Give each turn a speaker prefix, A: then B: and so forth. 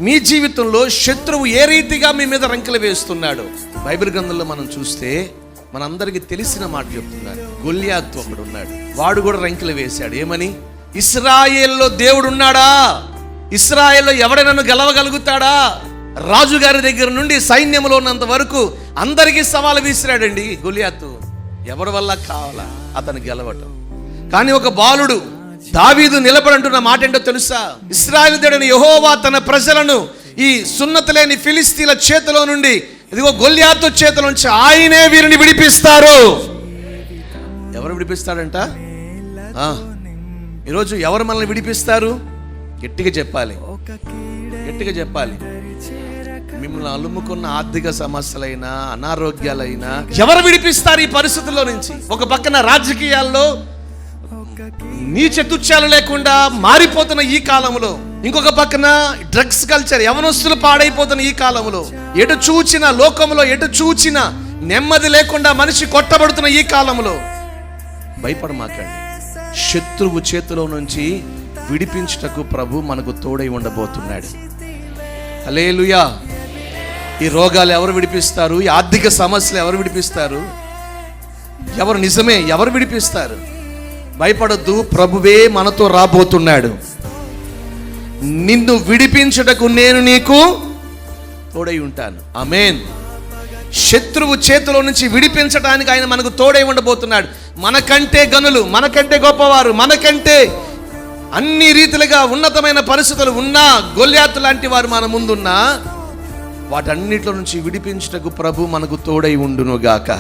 A: మీ జీవితంలో శత్రువు ఏ రీతిగా మీ మీద రంకెలు వేస్తున్నాడు. బైబిల్ గ్రంథంలో మనం చూస్తే మనందరికీ తెలిసిన మాట చెప్తున్నారు. గొల్యాతు ఒకడు ఉన్నాడు, వాడు కూడా రంకెలు వేశాడు. ఏమని? ఇశ్రాయేల్లో దేవుడు ఉన్నాడా? ఇశ్రాయేల్లో ఎవడైనా గెలవగలుగుతాడా? రాజుగారి దగ్గర నుండి సైన్యంలో ఉన్నంత వరకు అందరికీ సవాలు విసిరాడండి గొల్యాతు. ఎవరి వల్ల కావాలా అతను గెలవటం? కానీ ఒక బాలుడు దావీదు నిలబడంటున్న మాట ఏంటో తెలుసా? ఇశ్రాయేలు దేవుడైన యెహోవా తన ప్రజలను ఈ సున్నతి లేని ఫిలిస్తీన్ల చేతిలో నుండి, ఇదిగో గొల్యాతు చేతిలో నుంచి ఆయనే వీరిని విడిపిస్తారు. ఎవరు విడిపిస్తాడంట? ఈరోజు ఎవరు మనల్ని విడిపిస్తారు? గట్టిగా చెప్పాలి, గట్టిగా చెప్పాలి. మిమ్మల్ని అలుముకున్న ఆర్థిక సమస్యలైనా అనారోగ్యాలైనా ఎవరు విడిపిస్తారు ఈ పరిస్థితుల్లో నుంచి? ఒక పక్కన రాజకీయాల్లో నీచ తుచ్చాలు లేకుండా మారిపోతున్న ఈ కాలంలో, ఇంకొక పక్కన డ్రగ్స్ కల్చర్, యవనస్తులు పాడైపోతున్న ఈ కాలంలో, ఎటు చూచిన లోకంలో ఎటు చూచిన నెమ్మది లేకుండా మనిషి కొట్టబడుతున్న ఈ కాలంలో భయపడమాకండి. శత్రువు చేతిలో నుంచి విడిపించుటకు ప్రభు మనకు తోడై ఉండబోతున్నాడు. హల్లెలూయా. ఈ రోగాలు ఎవరు విడిపిస్తారు? ఈ ఆర్థిక సమస్యలు ఎవరు విడిపిస్తారు? ఎవరు నిజమే ఎవరు విడిపిస్తారు? భయపడొద్దు, ప్రభువే మనతో రాబోతున్నాడు. నిన్ను విడిపించుటకు నేను నీకు తోడై ఉంటాను. ఆమేన్. శత్రువు చేతిలో నుంచి విడిపించడానికి ఆయన మనకు తోడై ఉండబోతున్నాడు. మనకంటే గనులు, మనకంటే గొప్పవారు, మనకంటే అన్ని రీతిలుగా ఉన్నతమైన పరిస్థితులు ఉన్నా, గొల్యాతు లాంటి వారు మన ముందున్నా, వాటన్నిటిలో నుంచి విడిపించుటకు ప్రభు మనకు తోడై ఉండును గాక.